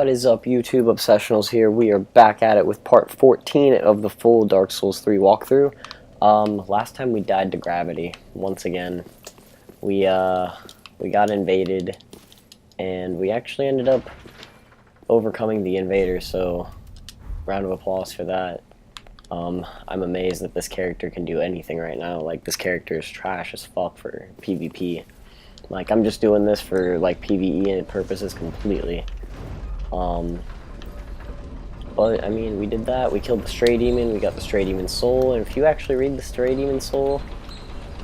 What is up, YouTube? Obsessionals here. We are back at it with part 14 of the full Dark Souls 3 walkthrough. Last time we died to gravity. Once again, we got invaded, and we actually ended up overcoming the invader, so round of applause for that. I'm amazed that this character can do anything right now. Like, this character is trash as fuck for PvP. Like, I'm just doing this for, like, PvE purposes completely. But, I mean, we did that. We killed the Stray Demon. We got the Stray Demon Soul. And if you actually read the Stray Demon Soul,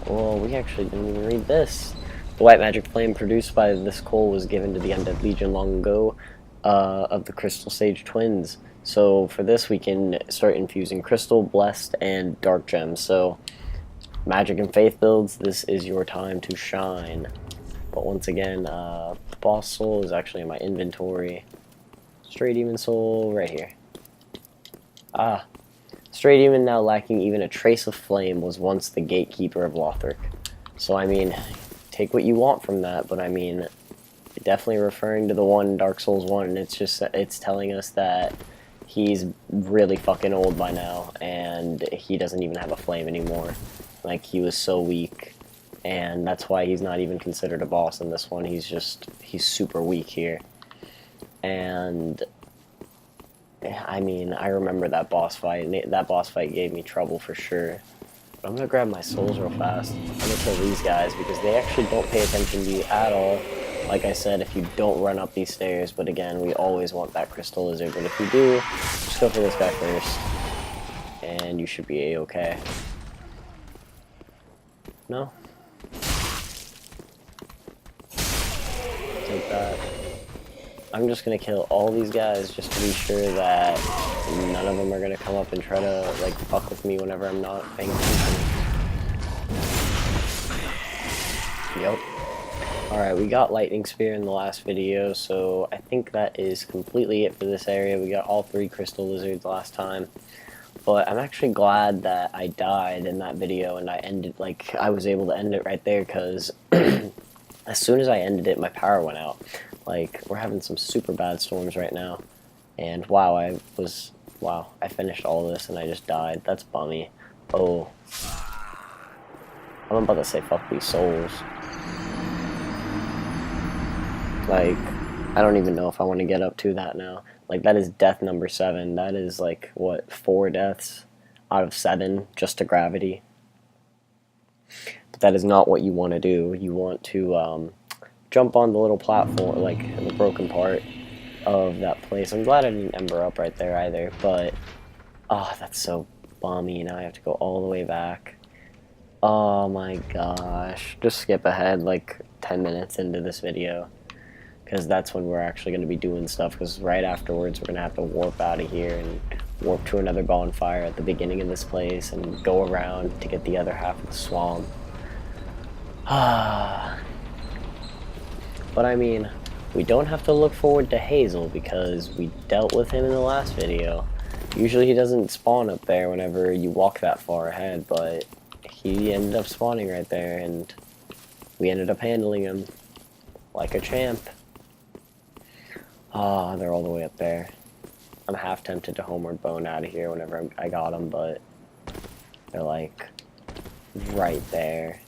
well, we actually didn't even read this. The white magic flame produced by this coal was given to the Undead Legion long ago of the Crystal Sage Twins. So, for this, we can start infusing Crystal, Blessed, and Dark Gems. So, Magic and Faith builds, this is your time to shine. But once again, Boss Soul is actually in my inventory. Stray Demon Soul, right here. Stray Demon, now lacking even a trace of flame, was once the gatekeeper of Lothric. So, I mean, take what you want from that, but I mean, definitely referring to the one Dark Souls 1, and it's telling us that he's really fucking old by now, and he doesn't even have a flame anymore. Like, he was so weak, and that's why he's not even considered a boss in this one. He's super weak here. And I mean, I remember that boss fight, and that boss fight gave me trouble for sure. But I'm gonna grab my souls real fast. I'm gonna kill these guys because they actually don't pay attention to you at all. Like I said, if you don't run up these stairs, but again, we always want that crystal lizard. But if you do, just go for this guy first, and you should be a-okay. No? Take that. I'm just gonna kill all these guys just to be sure that none of them are gonna come up and try to, like, fuck with me whenever I'm not paying attention. Yep. Alright, we got Lightning Spear in the last video, so I think that is completely it for this area. We got all 3 Crystal Lizards last time. But I'm actually glad that I died in that video and I was able to end it right there, because as soon as I ended it, my power went out. Like, we're having some super bad storms right now. And wow, I finished all this and I just died. That's bummy. Oh. I'm about to say fuck these souls. Like, I don't even know if I want to get up to that now. Like, that is death number 7. That is, like, what, 4 deaths out of 7 just to gravity. But that is not what you want to do. You want to, jump on the little platform, like, the broken part of that place. I'm glad I didn't ember up right there either, but, oh, that's so bummy. Now I have to go all the way back. Oh my gosh. Just skip ahead, like, 10 minutes into this video, because that's when we're actually going to be doing stuff, because right afterwards we're going to have to warp out of here and warp to another bonfire at the beginning of this place and go around to get the other half of the swamp. But I mean, we don't have to look forward to Haysal because we dealt with him in the last video. Usually he doesn't spawn up there whenever you walk that far ahead, but he ended up spawning right there, and we ended up handling him like a champ. Ah, they're all the way up there. I'm half tempted to homeward bone out of here whenever I got them, but they're like right there.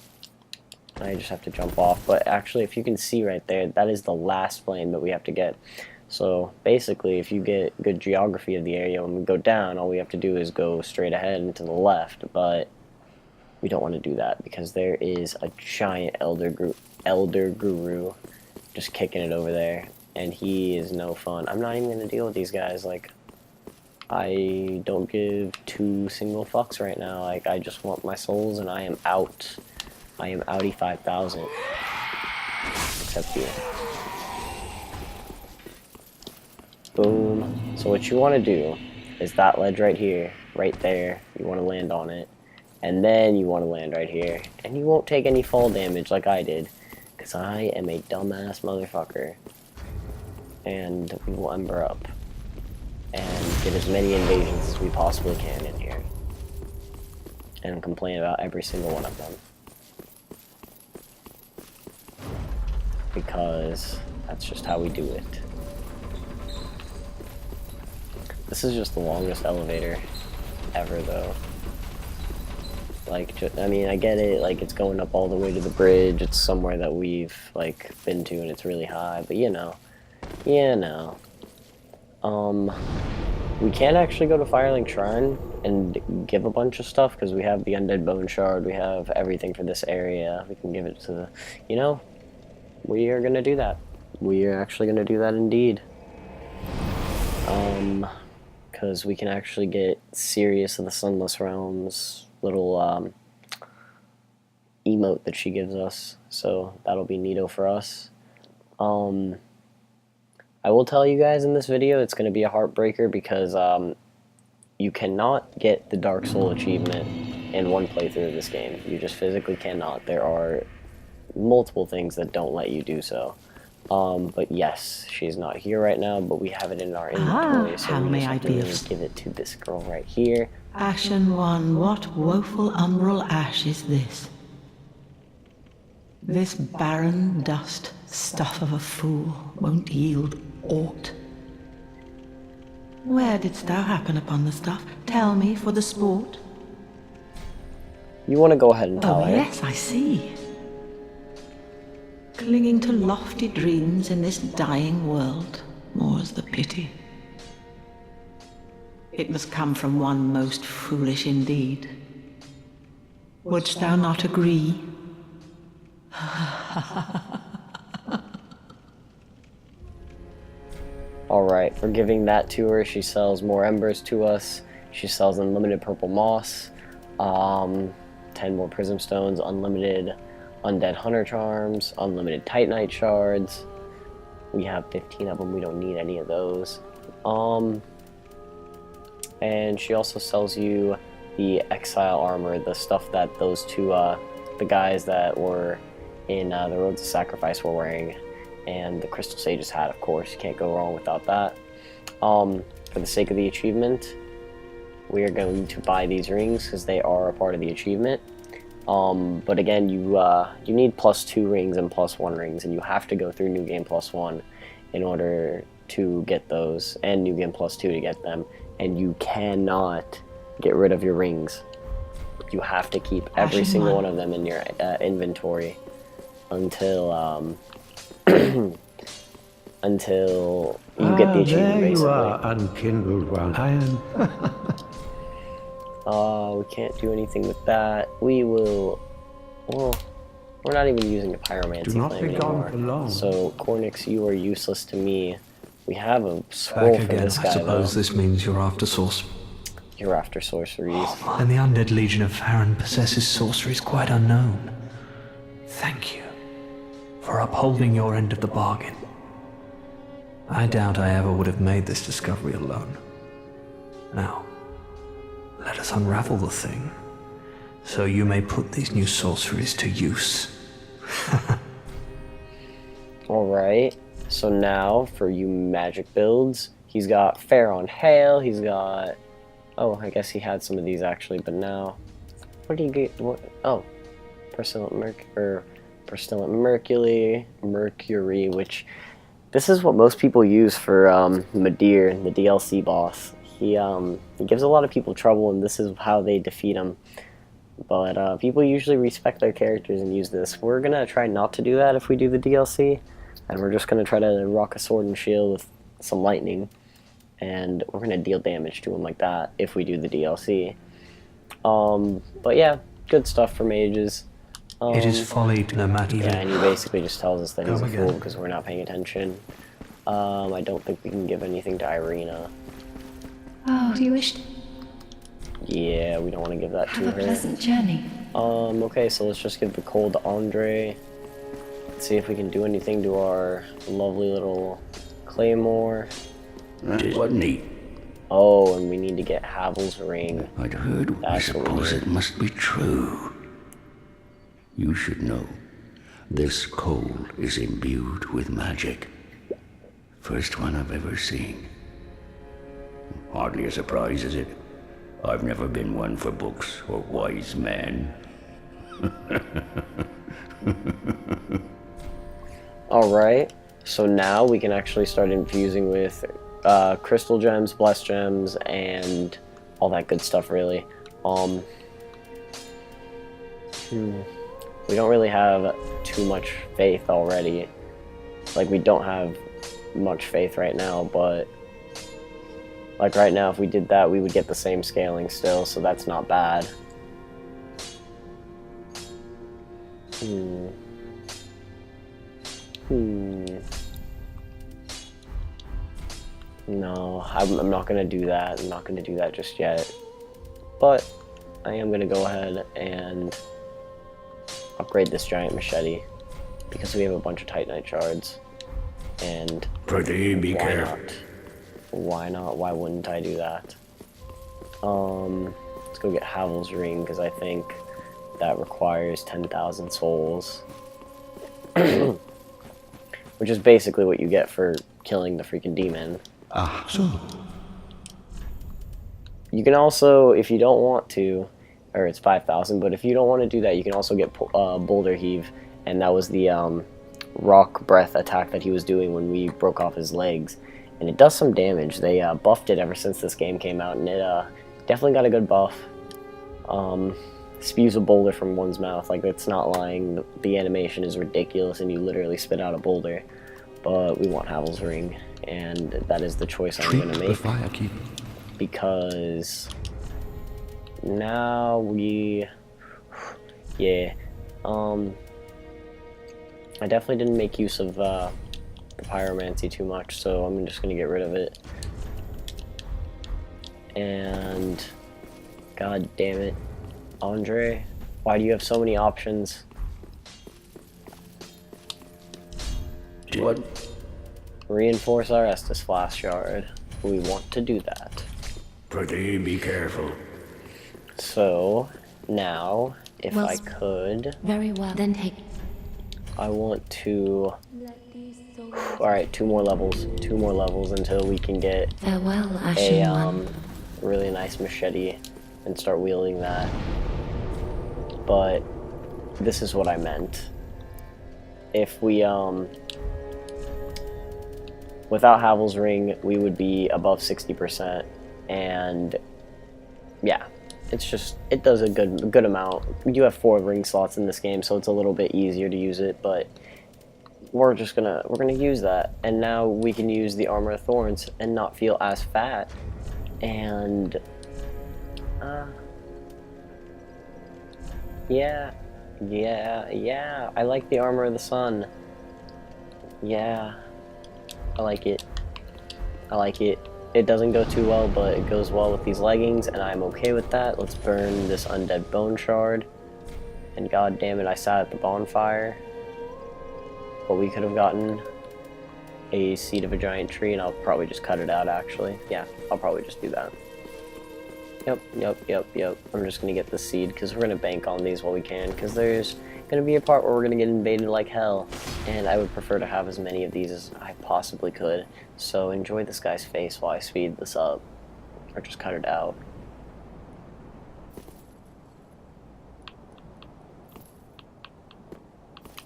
I just have to jump off. But actually, if you can see right there, that is the last flame that we have to get. So basically, if you get good geography of the area, when we go down, all we have to do is go straight ahead and to the left. But we don't want to do that because there is a giant elder guru just kicking it over there, and he is no fun. I'm not even going to deal with these guys. Like, I don't give 2 single fucks right now. Like, I just want my souls, and I am out. I am outie 5,000. Except you. Boom. So what you want to do is that ledge right here, right there. You want to land on it. And then you want to land right here. And you won't take any fall damage like I did, because I am a dumbass motherfucker. And we will ember up and get as many invasions as we possibly can in here. And complain about every single one of them. Because that's just how we do it. This is just the longest elevator ever, though. Like, I mean, I get it, like, it's going up all the way to the bridge, it's somewhere that we've, like, been to, and it's really high, but you know. We can't actually go to Firelink Shrine and give a bunch of stuff, because we have the Undead Bone Shard, we have everything for this area, we can give it to the, you know, we are gonna do that. We are actually gonna do that indeed. Because we can actually get Sirius of the Sunless Realms little emote that she gives us, so that'll be neato for us. I will tell you guys in this video it's going to be a heartbreaker because you cannot get the Dark Soul achievement in one playthrough of this game. You just physically cannot. There are multiple things that don't let you do so. But yes, she's not here right now, but we have it in our inventory, so we just have to really give it to this girl right here. Ashen one, what woeful umbral ash is this? This barren dust, stuff of a fool, won't yield aught. Where didst thou happen upon the stuff? Tell me for the sport. You want to go ahead and tell her? Oh yes, I see. Clinging to lofty dreams in this dying world, more's the pity. It must come from one most foolish indeed. Wouldst thou not agree? Alright, for giving that to her, she sells more embers to us. She sells unlimited purple moss, 10 more prism stones, unlimited undead hunter charms, unlimited titanite shards. We have 15 of them, we don't need any of those. And she also sells you the exile armor, the stuff that those two, the guys that were in the Roads of Sacrifice were wearing, and the Crystal Sages hat, of course. You can't go wrong without that. For the sake of the achievement, we are going to buy these rings because they are a part of the achievement. But again, you need +2 rings and +1 rings, and you have to go through New Game +1 in order to get those, and New Game +2 to get them, and you cannot get rid of your rings. You have to keep every single one of them in your inventory until until you get the achievement, there basically. You are, unkindled one. We can't do anything with that. We will... Well, we're not even using a pyromancy flame anymore. For long. So, Cornix, you are useless to me. We have a scroll for this guy, I suppose though. this means you're after source. You're after sorceries. And the undead legion of Farron possesses sorceries quite unknown. Thank you for upholding your end of the bargain. I doubt I ever would have made this discovery alone. Now, let us unravel the thing, so you may put these new sorceries to use. Alright, so now for you magic builds, he's got Fair on Hail, he's got... Oh, I guess he had some of these actually, but now... What do you get? What? Oh, Persistent Mercury, which... This is what most people use for Madir, the DLC boss. He gives a lot of people trouble, and this is how they defeat him. But people usually respect their characters and use this. We're gonna try not to do that if we do the DLC, and we're just gonna try to rock a sword and shield with some lightning, and we're gonna deal damage to him like that if we do the DLC. But yeah, good stuff for mages. It is folly to no matter. Yeah, and he basically just tells us that he's a fool because we're not paying attention. I don't think we can give anything to Irina. Oh, do you wish? Yeah, we don't want to give that to her. Have a pleasant journey. Okay, so let's just give the coal to Andre. Let's see if we can do anything to our lovely little claymore. That wasn't neat. Oh, and we need to get Havel's ring. I'd heard. I suppose it must be true. You should know. This coal is imbued with magic. First one I've ever seen. Hardly a surprise, is it? I've never been one for books or wise men. Alright, so now we can actually start infusing with crystal gems, blessed gems, and all that good stuff, really. We don't really have too much faith already. Like, we don't have much faith right now, but like right now, if we did that, we would get the same scaling still, so that's not bad. No, I'm not gonna do that. I'm not gonna do that just yet. But I am gonna go ahead and upgrade this giant machete because we have a bunch of titanite shards. And Be why careful. not? Why not? Why wouldn't I do that? Let's go get Havel's ring because I think that requires 10,000 souls. Which is basically what you get for killing the freaking demon. So, You can also, if you don't want to, or it's 5,000, but if you don't want to do that, you can also get Boulder Heave, and that was the rock breath attack that he was doing when we broke off his legs. And it does some damage. They buffed it ever since this game came out, and it definitely got a good buff. Spews a boulder from one's mouth, like, it's not lying. The animation is ridiculous, and you literally spit out a boulder. But we want Havel's ring, and that is the choice I'm going to the make. firekeeper. Because now we, yeah, I definitely didn't make use of the pyromancy too much, so I'm just gonna get rid of it. And god damn it, Andre, why do you have so many options? What? Reinforce our Estus Flask Shard. We want to do that. Be careful. So now, if Well, I could, Very well. Then take. I want to. Alright, 2 more levels. 2 more levels until we can get Farewell, a Ashen One. really nice machete and start wielding that. But this is what I meant. If we without Havel's ring, we would be above 60%, and yeah, it's just, it does a good amount. We do have 4 ring slots in this game, so it's a little bit easier to use it, but we're gonna use that, and now we can use the Armor of Thorns and not feel as fat. And yeah, I like the Armor of the Sun. Yeah, I like it. It doesn't go too well, but it goes well with these leggings, and I'm okay with that. Let's burn this undead bone shard. And god damn it, I sat at the bonfire. But we could have gotten a seed of a giant tree, and I'll probably just cut it out, actually. Yeah, I'll probably just do that. Yep. I'm just gonna get the seed, because we're gonna bank on these while we can, because there's gonna be a part where we're gonna get invaded like hell, and I would prefer to have as many of these as I possibly could. So enjoy this guy's face while I speed this up, or just cut it out.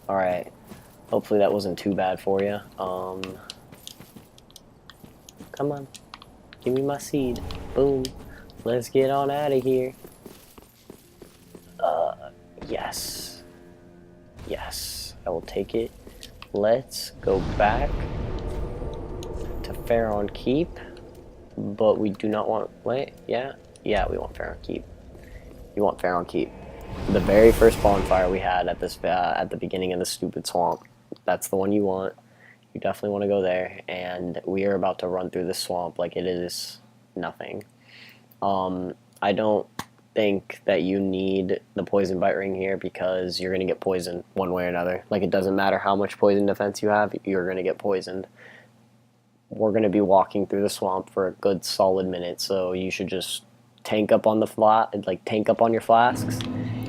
Alright, hopefully that wasn't too bad for you. Come on, give me my seed. Boom, let's get on out of here. Yes, I will take it. Let's go back to Pharaon Keep, but we do not want, wait, yeah, we want Pharaon Keep. You want Pharaon Keep. The very first bonfire we had at this, at the beginning of the stupid swamp. That's the one you want. You definitely want to go there, and we are about to run through this swamp like it is nothing. I don't think that you need the poison bite ring here because you're going to get poisoned one way or another. Like, it doesn't matter how much poison defense you have, you're going to get poisoned. We're going to be walking through the swamp for a good solid minute, so you should just tank up on the tank up on your flasks,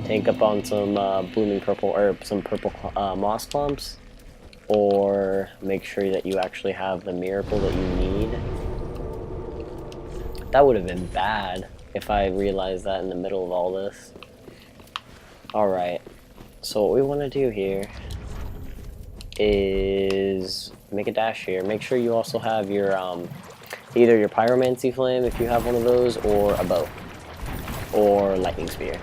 tank up on some blooming purple, or some purple moss clumps, or make sure that you actually have the miracle that you need. That would have been bad if I realized that in the middle of all this. Alright, so what we want to do here is make a dash here. Make sure you also have your either your pyromancy flame if you have one of those, or a bow, or lightning spear.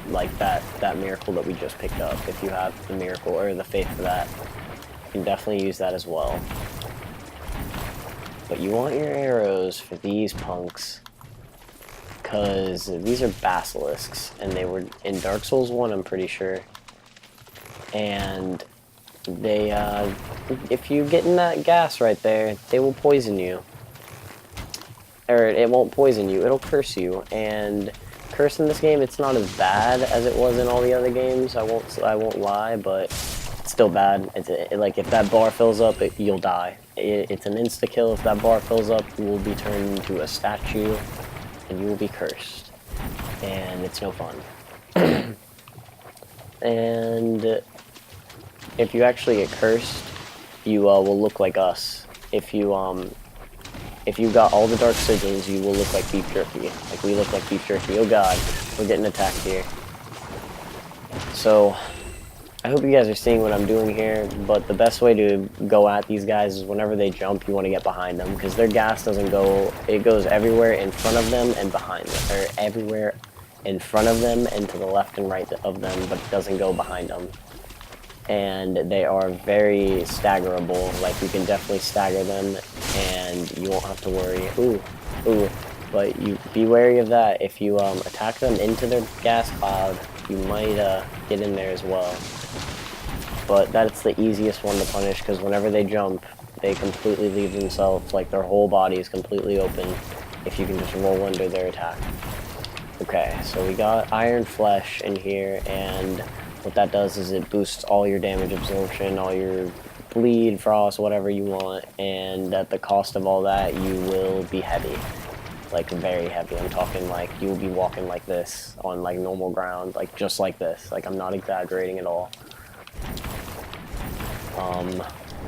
Like that miracle that we just picked up. If you have the miracle or the faith for that, you can definitely use that as well. But you want your arrows for these punks, because these are basilisks, and they were in Dark Souls 1, I'm pretty sure. And they, if you get in that gas right there, they will poison you. Or it won't poison you, it'll curse you. And curse in this game, it's not as bad as it was in all the other games. I won't lie, but it's still bad. Like if that bar fills up, you'll die. It's an insta kill. If that bar fills up, you will be turned into a statue, and you will be cursed. And it's no fun. And if you actually get cursed, you will look like us. If you got all the dark sigils, you will look like beef jerky. Like we look like beef jerky. Oh god, we're getting attacked here. So, I hope you guys are seeing what I'm doing here, but the best way to go at these guys is whenever they jump, you want to get behind them, because their gas doesn't go, it goes everywhere in front of them and behind them, or everywhere in front of them and to the left and right of them, but it doesn't go behind them. And they are very staggerable. Like, you can definitely stagger them, and you won't have to worry. Ooh. But you be wary of that. If you attack them into their gas cloud, you might get in there as well. But that's the easiest one to punish, because whenever they jump, they completely leave themselves, like their whole body is completely open if you can just roll under their attack. Okay, so we got Iron Flesh in here, and what that does is it boosts all your damage absorption, all your bleed, frost, whatever you want, and at the cost of all that, you will be heavy. Like, very heavy. I'm talking like, you will be walking like this on like normal ground, like just like this. Like, I'm not exaggerating at all.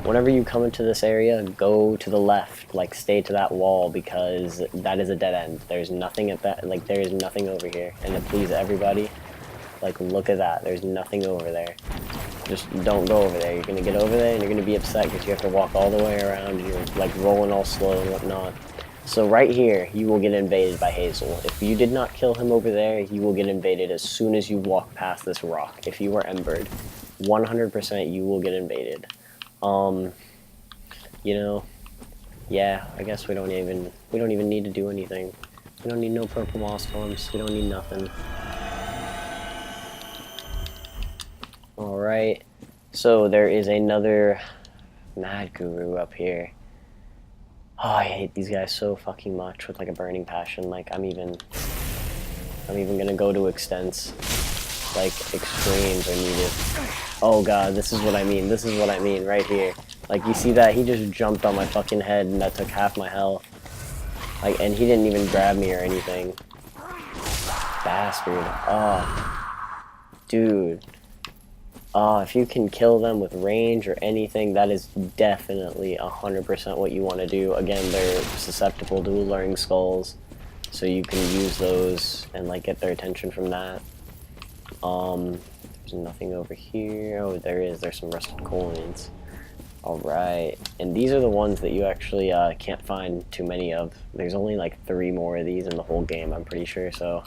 Whenever you come into this area, go to the left, like stay to that wall, because that is a dead end. There's nothing at that, like there is nothing over here. And to please everybody, like look at that, there's nothing over there. Just don't go over there. You're gonna get over there and you're gonna be upset because you have to walk all the way around and you're like rolling all slow and whatnot. So right here, you will get invaded by Haysal. If you did not kill him over there, you will get invaded as soon as you walk past this rock. If you are embered, 100% you will get invaded. You know, yeah, I guess we don't even need to do anything. We don't need no purple moss storms. We don't need nothing. Alright, so there is another mad guru up here. Oh, I hate these guys so fucking much with like a burning passion. Like I'm even gonna go to extents. Like extremes are needed. Oh god, this is what I mean. This is what I mean right here. Like you see that? He just jumped on my fucking head and that took half my health. Like, and he didn't even grab me or anything. Bastard. Oh. Dude. Oh, if you can kill them with range or anything, that is definitely 100% what you want to do. Again, they're susceptible to alluring skulls, so you can use those and like get their attention from that. There's nothing over here. Oh, there is. There's some rusted coins. Alright, and these are the ones that you actually can't find too many of. There's only like 3 more of these in the whole game, I'm pretty sure, so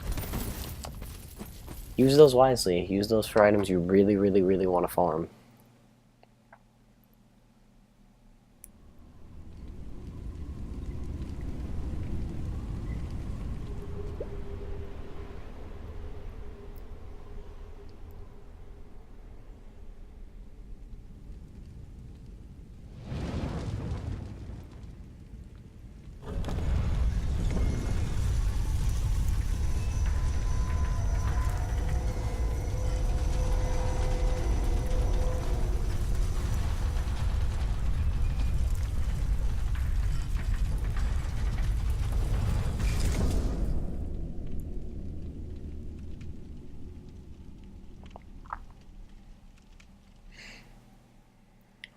use those wisely. Use those for items you really, really, really want to farm.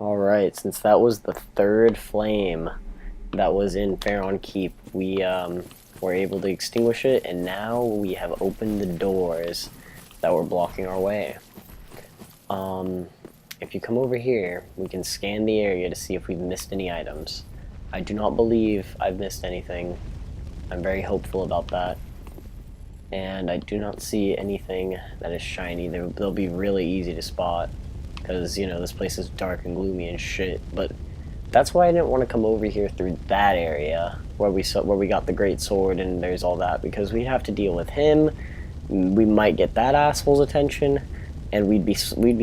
Alright, since that was the 3rd flame that was in Pharaon Keep, we were able to extinguish it, and now we have opened the doors that were blocking our way. If you come over here, we can scan the area to see if we've missed any items. I do not believe I've missed anything. I'm very hopeful about that. And I do not see anything that is shiny. They'll be really easy to spot. Because, you know, this place is dark and gloomy and shit. But that's why I didn't want to come over here through that area where we got the great sword and there's all that. Because we'd have to deal with him. We might get that asshole's attention. And we'd be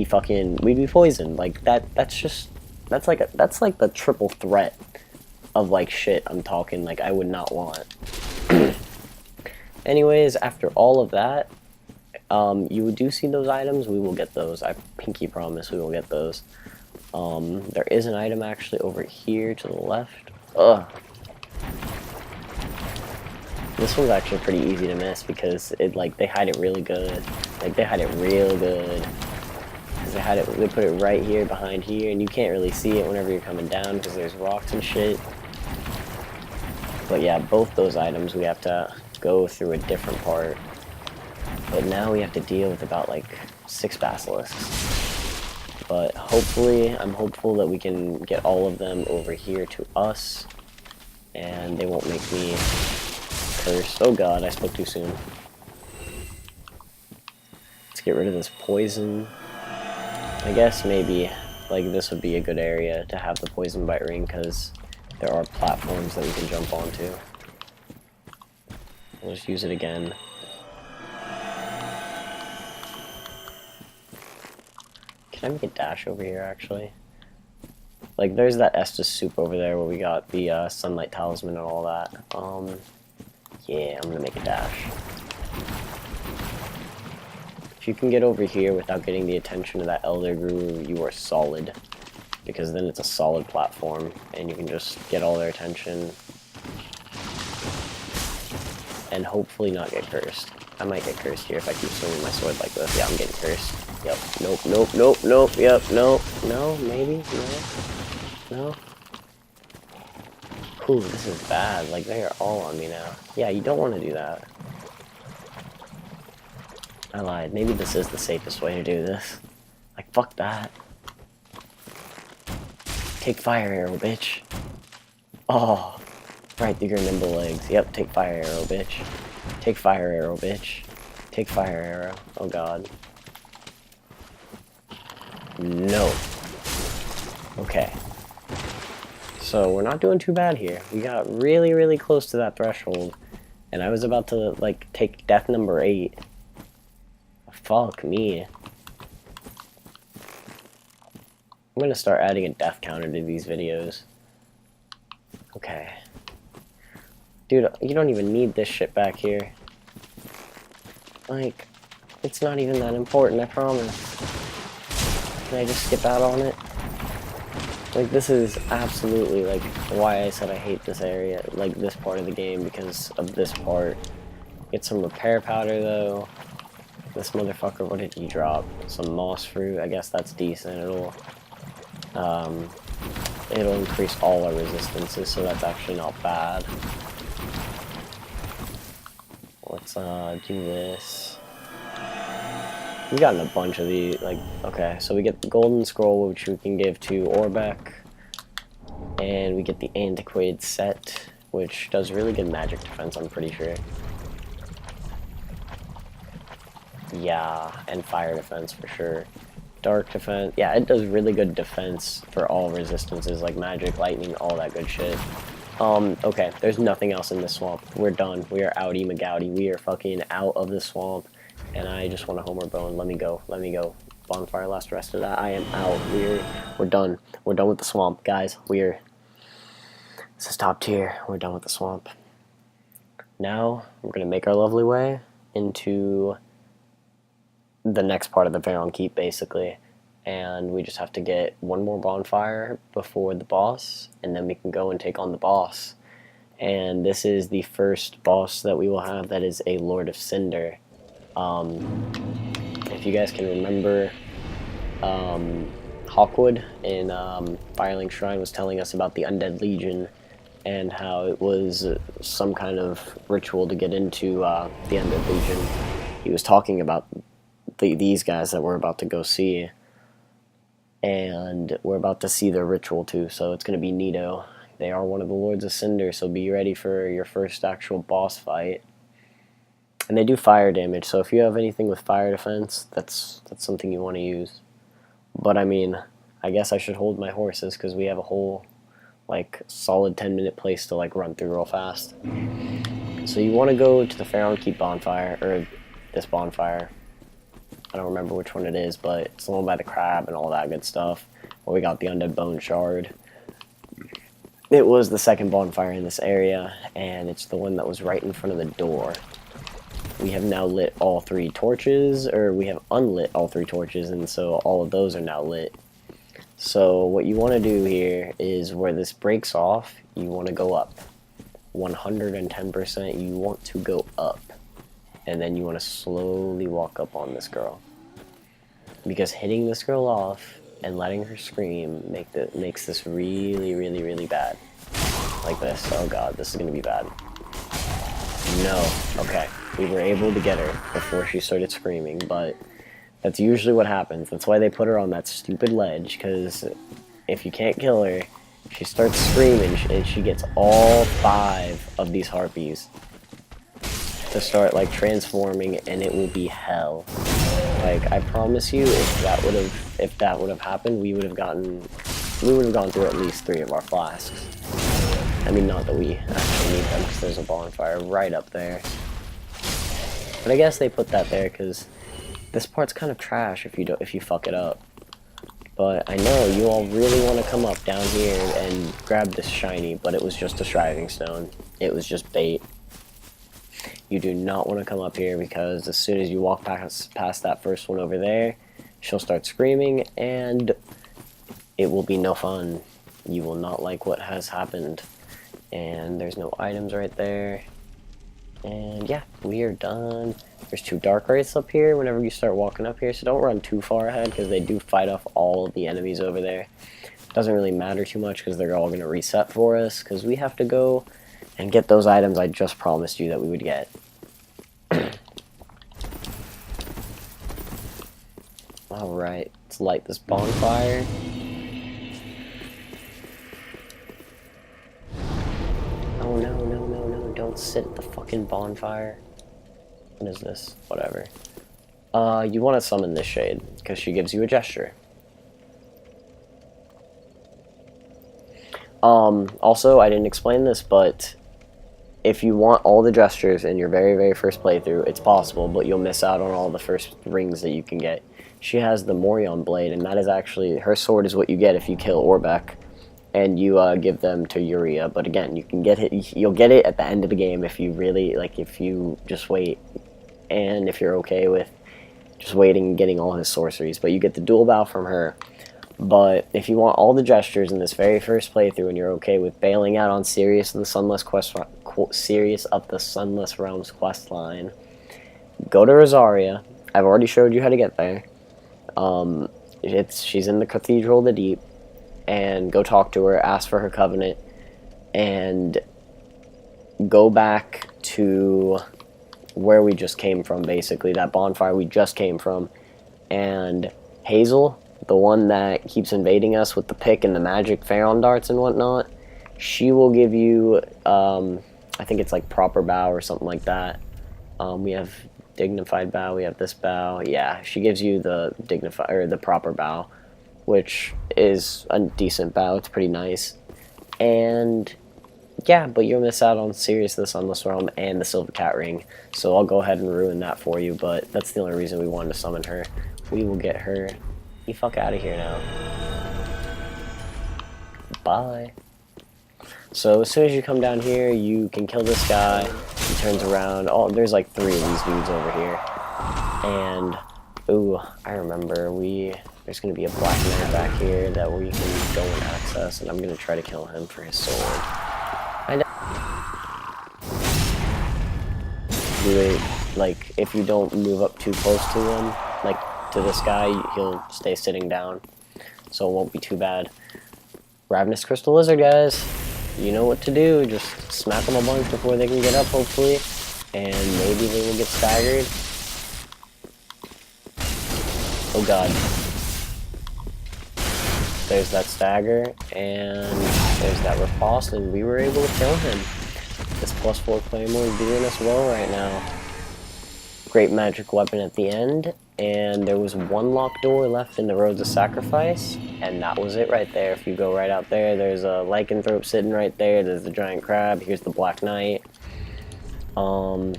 poisoned. Like, that's like the triple threat of, like, shit I'm talking. Like, I would not want. Anyways, after all of that, you do see those items. We will get those. I pinky promise we will get those. There is an item actually over here to the left. Ugh. This one's actually pretty easy to miss because they hide it really good. Like, they hide it real good. Cause they put it right here behind here, and you can't really see it whenever you're coming down because there's rocks and shit. But yeah, both those items we have to go through a different part. But now we have to deal with about like 6 basilisks. But hopefully, I'm hopeful that we can get all of them over here to us. And they won't make me cursed. Oh god, I spoke too soon. Let's get rid of this poison. I guess maybe like this would be a good area to have the poison bite ring because there are platforms that we can jump onto. We'll just use it again. Can I make a dash over here actually? Like there's that Estus soup over there where we got the sunlight talisman and all that. Yeah, I'm gonna make a dash. If you can get over here without getting the attention of that Elder Guru, you are solid. Because then it's a solid platform, and you can just get all their attention. And hopefully not get cursed. I might get cursed here if I keep swinging my sword like this. Yeah, I'm getting cursed. Yep. Nope, nope, nope, nope, yep, nope. No, maybe? No? No? Ooh, this is bad. Like, they are all on me now. Yeah, you don't want to do that. I lied. Maybe this is the safest way to do this. Like, fuck that. Take fire arrow, bitch. Oh. Right through your nimble legs. Yep, take fire arrow, bitch. Take fire arrow, bitch. Take fire arrow. Oh god. No. Okay. So, we're not doing too bad here. We got really, really close to that threshold. And I was about to, like, take death number 8. Fuck me. I'm gonna start adding a death counter to these videos. Okay. Dude, you don't even need this shit back here. Like, it's not even that important, I promise. Can I just skip out on it? Like, this is absolutely, like, why I said I hate this area, like, this part of the game, because of this part. Get some repair powder, though. This motherfucker, what did he drop? Some moss fruit, I guess that's decent. It'll increase all our resistances, so that's actually not bad. Let's, do this. We've gotten a bunch of these, like, okay, so we get the golden scroll, which we can give to Orbeck. And we get the antiquated set, which does really good magic defense, I'm pretty sure. Yeah, and fire defense for sure. Dark defense, yeah, it does really good defense for all resistances, like magic, lightning, all that good shit. Okay, there's nothing else in this swamp. We're done. We are outie McGouty. We are fucking out of the swamp. And I just want a Homer bone. Let me go. Let me go. Bonfire last rest of that. I am out. We're done. We're done with the swamp, guys. This is top tier. We're done with the swamp. Now, we're gonna make our lovely way into the next part of the Varon Keep, basically. And we just have to get one more bonfire before the boss, and then we can go and take on the boss. And this is the first boss that we will have that is a Lord of Cinder. If you guys can remember, Hawkwood in Firelink Shrine was telling us about the Undead Legion and how it was some kind of ritual to get into the Undead Legion. He was talking about these guys that we're about to go see, and we're about to see their ritual too, so it's going to be neato. They are one of the Lords of Cinder, so be ready for your first actual boss fight. And they do fire damage, so if you have anything with fire defense, that's something you want to use. But I mean, I guess I should hold my horses because we have a whole like solid 10-minute place to like run through real fast. So you want to go to the Pharaoh Keep bonfire, or this bonfire. I don't remember which one it is, but it's the one by the crab and all that good stuff. Well, we got the Undead Bone Shard. It was the second bonfire in this area, and it's the one that was right in front of the door. We have now lit all 3 torches, or we have unlit all 3 torches, and so all of those are now lit. So what you want to do here is where this breaks off, you want to go up. 110% you want to go up. And then you want to slowly walk up on this girl. Because hitting this girl off and letting her scream makes this really, really, really bad. Like this. Oh god, this is going to be bad. No. Okay. We were able to get her before she started screaming, but that's usually what happens. That's why they put her on that stupid ledge, because if you can't kill her, she starts screaming and she gets all 5 of these harpies to start like transforming, and it will be hell. Like, I promise you, if that would have happened, we would have gone through at least 3 of our flasks. I mean, not that we actually need them, because there's a bonfire right up there. But I guess they put that there because this part's kind of trash if you fuck it up. But I know you all really want to come up down here and grab this shiny, but it was just a striving stone. It was just bait. You do not want to come up here because as soon as you walk past that first one over there, she'll start screaming and it will be no fun. You will not like what has happened. And there's no items right there. And yeah, we are done. There's 2 dark wraiths up here whenever you start walking up here, so don't run too far ahead because they do fight off all of the enemies over there. Doesn't really matter too much because they're all going to reset for us because we have to go and get those items I just promised you that we would get. Alright, let's light this bonfire. Oh no, no, no, no, don't sit at the fucking bonfire. What is this? Whatever. You want to summon this shade, because she gives you a gesture. Also, I didn't explain this, but if you want all the gestures in your very, very first playthrough, it's possible, but you'll miss out on all the first rings that you can get. She has the Morion blade, and that is actually, her sword is what you get if you kill Orbeck, and you give them to Yuria. But again, you can get it, you'll get it at the end of the game if you really, like, if you just wait, and if you're okay with just waiting and getting all his sorceries. But you get the dual bow from her. But if you want all the gestures in this very first playthrough and you're okay with bailing out on Sirius of the Sunless Realms quest line, go to Rosaria. I've already showed you how to get there. She's in the Cathedral of the Deep, and go talk to her, ask for her covenant, and go back to where we just came from, basically, that bonfire we just came from, and Haysal, the one that keeps invading us with the pick and the magic Pharaon darts and whatnot, she will give you, I think it's like proper bow or something like that. We have dignified bow, we have this bow. Yeah, she gives you the dignified, or the proper bow, which is a decent bow. It's pretty nice. And yeah, but you'll miss out on Sirius of the Sunless Realm and the Silver Cat Ring, so I'll go ahead and ruin that for you, but that's the only reason we wanted to summon her. We will get her. You fuck out of here now. Bye. So as soon as you come down here, you can kill this guy. He turns around. Oh, there's like 3 of these dudes over here. And, ooh, I remember there's going to be a black knight back here that we can go and access, and I'm going to try to kill him for his sword. Like, if you don't move up too close to him, like to this guy, he'll stay sitting down, so it won't be too bad. Ravenous Crystal Lizard, guys. You know what to do. Just smack them a bunch before they can get up, hopefully, and maybe they will get staggered. Oh god. There's that stagger, and There's that riposte, and we were able to kill him. This +4 Claymore is doing us well right now. Great magic weapon at the end, and there was one locked door left in the Roads of Sacrifice, and that was it right there. If you go right out there, there's a lycanthrope sitting right there, there's the giant crab, here's the Black Knight. Can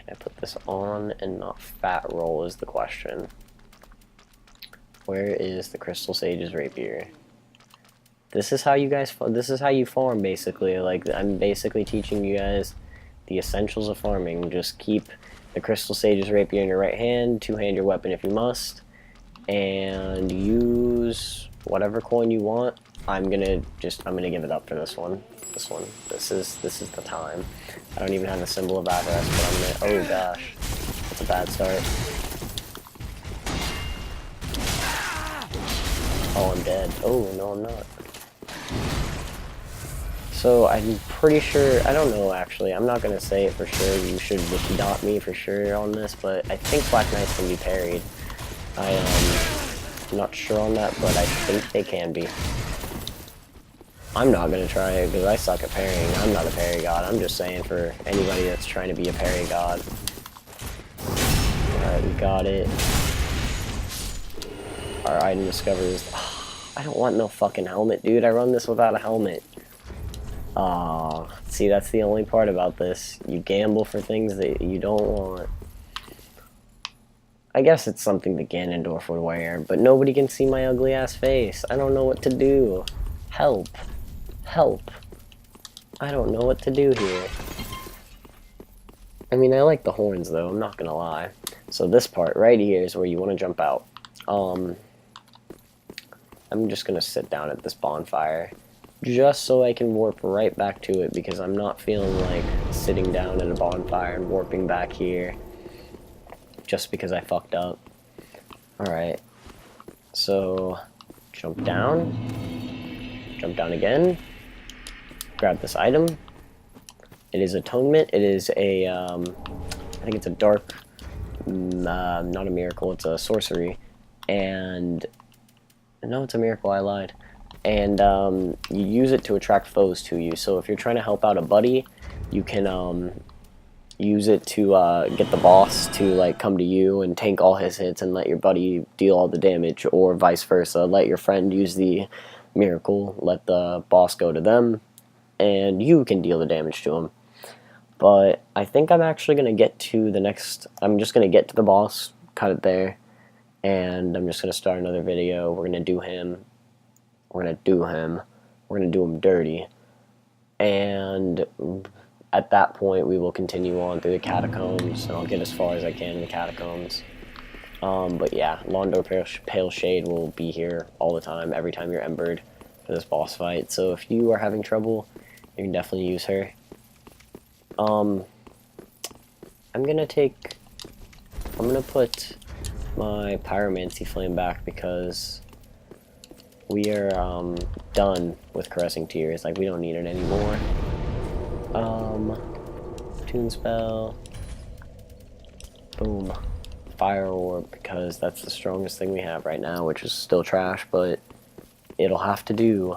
I put this on and not fat roll is the question. Where is the Crystal Sage's rapier? This is how you guys, this is how you farm, basically. Like, I'm basically teaching you guys the essentials of farming. Just keep the Crystal Sage's rapier in your right hand, two-hand your weapon if you must, and use whatever coin you want. I'm gonna give it up for this one. This is the time. I don't even have a symbol of avarice, but I'm gonna, oh gosh, that's a bad start. Oh, I'm dead. Oh, no, I'm not. So, I'm pretty sure, I don't know actually, I'm not gonna say it for sure, you should wiki-dot me for sure on this, but I think Black Knights can be parried. I'm not sure on that, but I think they can be. I'm not gonna try it because I suck at parrying. I'm not a parry god, I'm just saying for anybody that's trying to be a parry god. Alright, we got it. Our item discovery is... I don't want no fucking helmet, dude. I run this without a helmet. See, that's the only part about this. You gamble for things that you don't want. I guess it's something that Ganondorf would wear, but nobody can see my ugly ass face. I don't know what to do. Help. Help. I don't know what to do here. I mean, I like the horns, though. I'm not gonna lie. So this part right here is where you want to jump out. I'm just gonna sit down at this bonfire just so I can warp right back to it because I'm not feeling like sitting down at a bonfire and warping back here just because I fucked up. Alright, so jump down again, grab this item. It is Atonement. It is a I think it's a dark, not a miracle, it's a sorcery, and no, it's a miracle, I lied. And you use it to attract foes to you. So if you're trying to help out a buddy, you can use it to get the boss to like come to you and tank all his hits and let your buddy deal all the damage, or vice versa. Let your friend use the miracle, let the boss go to them, and you can deal the damage to him. But I think I'm actually going to get to the next... I'm just going to get to the boss, cut it there, and I'm just going to start another video. We're going to do him. We're going to do him. We're going to do him dirty. And at that point, we will continue on through the catacombs, and I'll get as far as I can in the catacombs. But yeah, Londor Pale Shade will be here all the time, every time you're embered for this boss fight. So if you are having trouble, you can definitely use her. I'm gonna put my Pyromancy Flame back because we are done with Caressing Tears. Like, we don't need it anymore. Toon Spell. Boom. Fire Orb, because that's the strongest thing we have right now, which is still trash, but it'll have to do.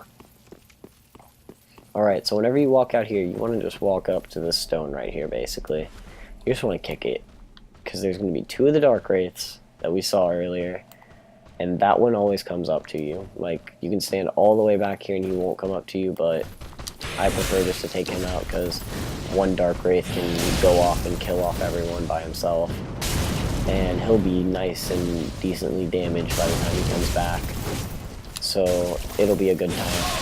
Alright, so whenever you walk out here, you want to just walk up to this stone right here, basically. You just want to kick it, because there's going to be two of the Dark Wraiths that we saw earlier, and that one always comes up to you. Like, you can stand all the way back here and he won't come up to you, but I prefer just to take him out, because one Dark Wraith can go off and kill off everyone by himself. And he'll be nice and decently damaged by the time he comes back. So it'll be a good time.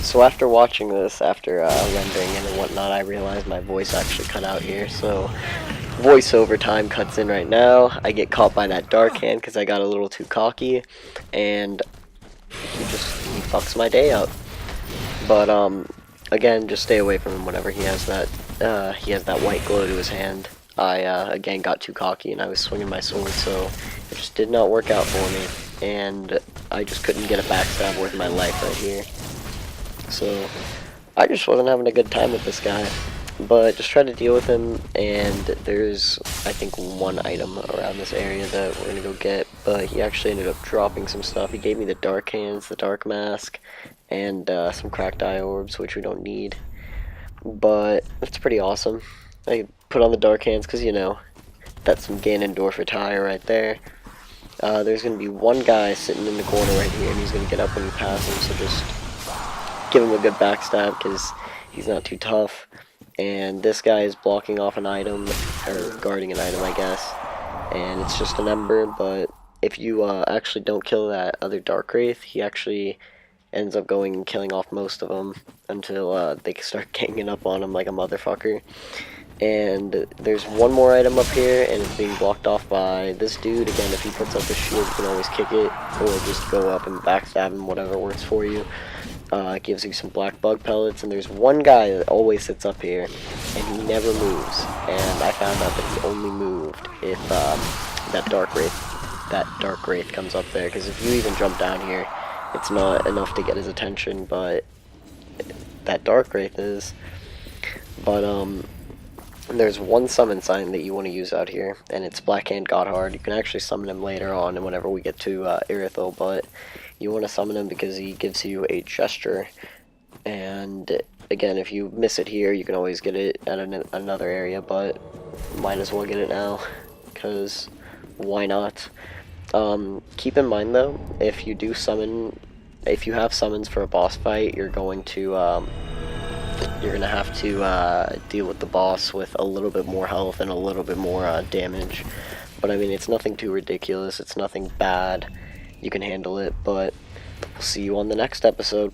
So after watching this, after rendering it and whatnot, I realized my voice actually cut out here. So voiceover time cuts in right now. I get caught by that dark hand because I got a little too cocky, and he fucks my day up. But again, just stay away from him whenever he has that white glow to his hand. I again got too cocky and I was swinging my sword, so it just did not work out for me, and I just couldn't get a backstab worth my life right here. So I just wasn't having a good time with this guy. But just try to deal with him, and there's, I think, one item around this area that we're gonna go get, but he actually ended up dropping some stuff. He gave me the dark hands, the dark mask, and some cracked eye orbs, which we don't need. But it's pretty awesome. I put on the dark hands because, you know, that's some Ganondorf attire right there. There's gonna be one guy sitting in the corner right here, and he's gonna get up when you pass him, so just give him a good backstab because he's not too tough. And this guy is blocking off an item, or guarding an item, I guess. And it's just an ember, but if you actually don't kill that other Dark Wraith, he actually ends up going and killing off most of them until they start ganging up on him like a motherfucker. And there's one more item up here, and it's being blocked off by this dude. Again, if he puts up a shield, you can always kick it, or just go up and backstab him, whatever works for you. It gives you some black bug pellets, and there's one guy that always sits up here, and he never moves. And I found out that he only moved if that Dark Wraith comes up there. Because if you even jump down here, it's not enough to get his attention, but that Dark Wraith is. But there's one summon sign that you want to use out here, and it's Blackhand Godhard. You can actually summon him later on, and whenever we get to Irithel, but you want to summon him because he gives you a gesture. And again, if you miss it here, you can always get it at another area, but might as well get it now, because why not? Keep in mind though, if you do summon, if you have summons for a boss fight, you're gonna have to deal with the boss with a little bit more health and a little bit more damage. But I mean, it's nothing too ridiculous, it's nothing bad. You can handle it, but we'll see you on the next episode.